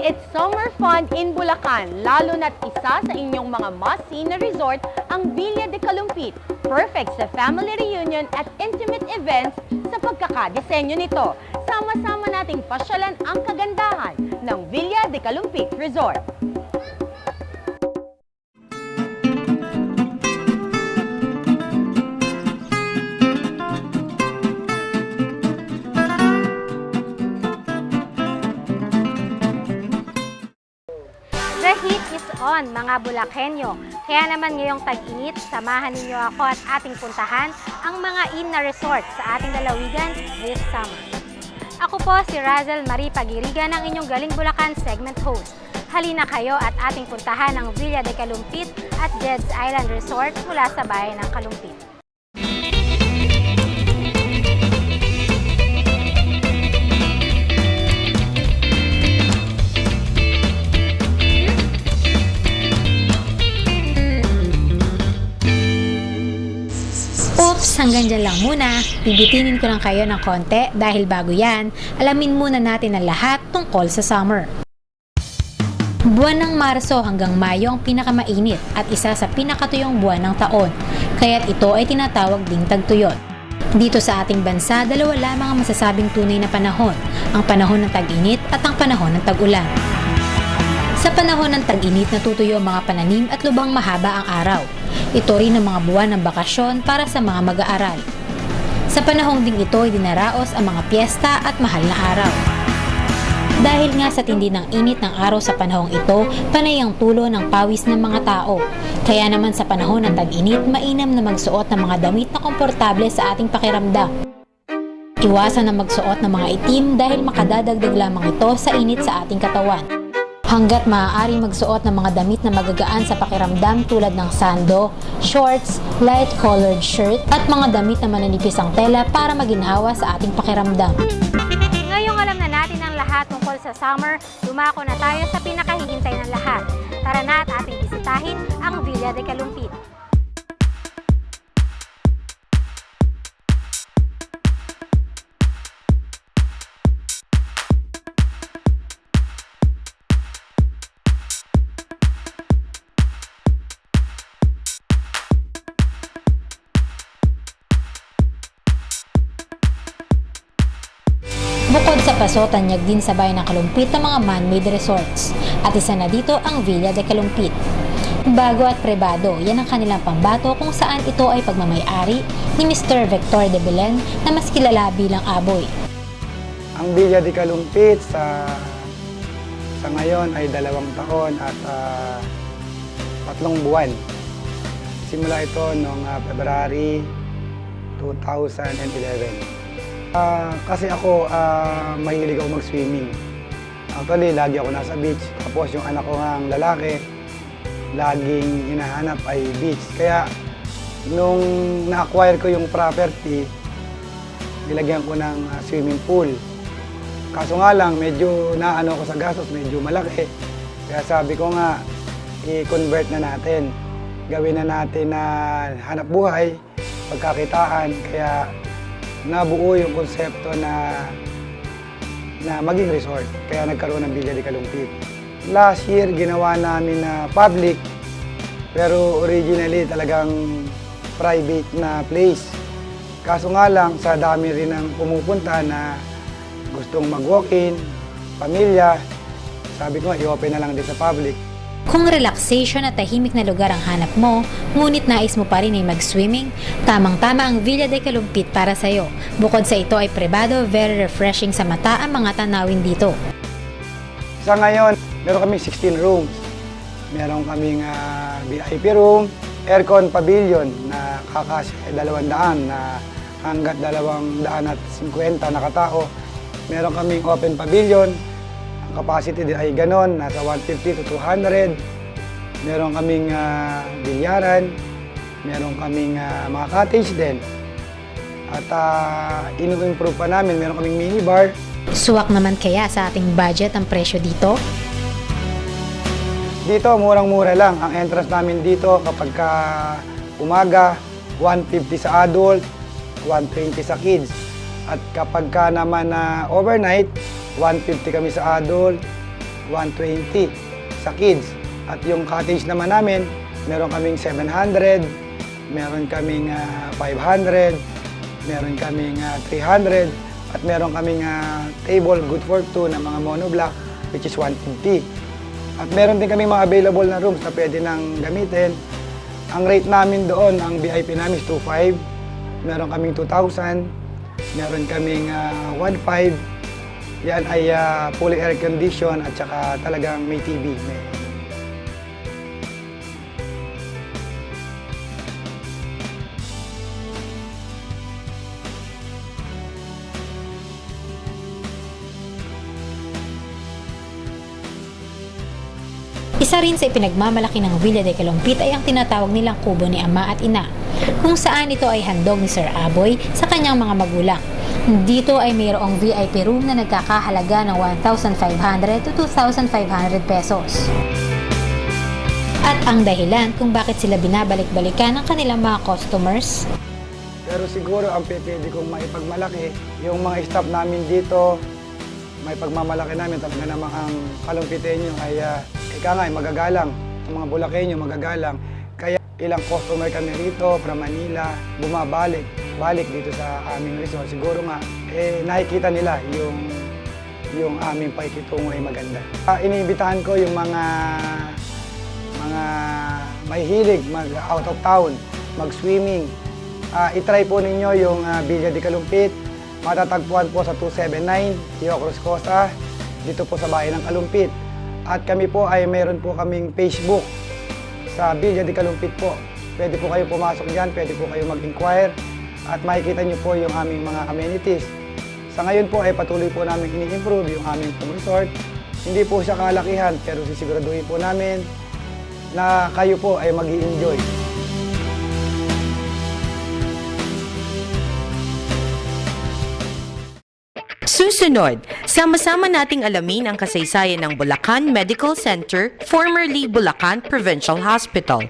It's summer fun in Bulacan, lalo na't isa sa inyong mga must-see na resort ang Villa de Calumpit. Perfect sa family reunion at intimate events sa pagkakadesenyo nito. Sama-sama nating pasyalan ang kagandahan ng Villa de Calumpit Resort. The heat is on, mga Bulakenyo. Kaya naman ngayong tag-init, samahan ninyo ako at ating puntahan ang mga inn na resort sa ating lalawigan this summer. Ako po si Razel Marie Pagirigan, ang inyong Galing Bulacan segment host. Halina kayo at ating puntahan ang Villa de Calumpit at Jed's Island Resort mula sa bayan ng Calumpit. Hanggang dyan lang muna, bibitinin ko lang kayo ng konti dahil bago yan, alamin muna natin ang lahat tungkol sa summer. Buwan ng Marso hanggang Mayo ang pinakamainit at isa sa pinakatuyong buwan ng taon, kaya't ito ay tinatawag ding tagtuyot. Dito sa ating bansa, dalawa lamang ang masasabing tunay na panahon, ang panahon ng tag-init at ang panahon ng tag-ulan. Sa panahon ng tag-init, natutuyo ang mga pananim at lubang mahaba ang araw. Ito rin ang mga buwan ng bakasyon para sa mga mag-aaral. Sa panahong ding ito ay dinaraos ang mga piyesta at mahal na araw. Dahil nga sa tindi ng init ng araw sa panahong ito, panay ang tulo ng pawis ng mga tao. Kaya naman sa panahon ng tag-init, mainam na magsuot ng mga damit na komportable sa ating pakiramdam. Iwasan na magsuot ng mga itim dahil makadadagdag lamang ito sa init sa ating katawan. Hanggat maaari magsuot ng mga damit na magagaan sa pakiramdam tulad ng sando, shorts, light-colored shirt at mga damit na mananipis ang tela para maginhawa sa ating pakiramdam. Ngayong alam na natin ang lahat tungkol sa summer, dumako na tayo sa pinakahihintay ng lahat. Tara na at ating bisitahin ang Villa de Calumpit. Bukod sa Paso, tanyag din sa bayan ng Calumpit ang mga man-made resorts. At isa na dito ang Villa de Calumpit. Bago at pribado, yan ang kanilang pambato kung saan ito ay pagmamay-ari ni Mr. Victor de Belen na mas kilala bilang Aboy. Ang Villa de Calumpit sa ngayon ay 2 taon at 3 buwan. Simula ito noong February 2011. Kasi ako, mahilig ako mag-swimming. Actually, lagi ako nasa beach. Tapos yung anak ko ang lalaki, laging hinahanap ay beach. Kaya, nung na-acquire ko yung property, nilagyan ko ng swimming pool. Kaso nga lang, medyo naano ko sa gastos, medyo malaki. Kaya sabi ko nga, i-convert na natin. Gawin na natin na hanap buhay, pagkakitaan. Kaya, nabuo yung konsepto na maging resort. Kaya nagkaroon ng Villa de Calumpit. Last year, ginawa namin na public, pero originally talagang private na place. Kaso nga lang, sa dami rin ng pumupunta na gustong mag-walk-in, pamilya, sabi ko, i-open na lang din sa public. Kung relaxation at tahimik na lugar ang hanap mo, ngunit nais mo pa rin ay mag-swimming, tamang-tama ang Villa de Calumpit para sa'yo. Bukod sa ito ay pribado, very refreshing sa mata ang mga tanawin dito. Sa ngayon, meron kaming 16 rooms. Meron kaming VIP room, aircon pavilion na kakasya 200 na hanggat 250 na katao. Meron kaming open pavilion. Capacity din ay ganon, nasa 150 to 200. Meron kaming bilyaran, meron kaming mga cottage din. At inu-improve pa namin, meron kaming minibar. Suwak naman kaya sa ating budget ang presyo dito? Dito, murang-mura lang. Ang entrance namin dito kapag umaga, 150 sa adult, 120 sa kids. At kapag naman overnight, 150 kami sa adult, 120 sa kids. At yung cottage naman namin, meron kaming 700, meron kaming 500, meron kaming 300, at meron kaming table good for 2 na mga monoblock, which is 150. At meron din kaming mga available na rooms na pwede nang gamitin. Ang rate namin doon, ang VIP namin is 2,500, meron kaming 2,000, meron kaming 1,500. Yan ay fully air condition at saka talagang may TV. Isa rin sa ipinagmamalaki ng Villa de Calumpit ay ang tinatawag nilang kubo ni Ama at Ina, kung saan ito ay handog ni Sir Aboy sa kanyang mga magulang. Dito ay mayroong VIP room na nagkakahalaga ng 1,500 to 2,500 pesos. At ang dahilan kung bakit sila binabalik-balikan ng kanilang mga customers. Pero siguro ang pwede kong maipagmalaki, yung mga staff namin dito, may pagmamalaki namin talaga namang ang Kalumpitenyo ay ika nga ay magagalang. Ang mga Bulakenyo magagalang. Kaya ilang customer kami rito from Manila, balik dito sa aming resort. Siguro nga, nakikita nila yung aming paikitungo ay maganda. Iniimbitahan ko yung mga may hilig mag-out of town, mag-swimming. I-try po ninyo yung Villa de Calumpit. Matatagpuan po sa 279 Rio Cruz Costa, dito po sa bayan ng Calumpit. At kami po ay mayroon po kaming Facebook sa Villa de Calumpit po. Pwede po kayo pumasok dyan, pwede po kayo mag-inquire at makikita nyo po yung aming mga amenities. Sa ngayon po ay patuloy po namin ini-improve yung aming resort. Hindi po siya kalakihan pero sisiguraduhin po namin na kayo po ay mag-i-enjoy. Susunod, sama-sama nating alamin ang kasaysayan ng Bulacan Medical Center, formerly Bulacan Provincial Hospital.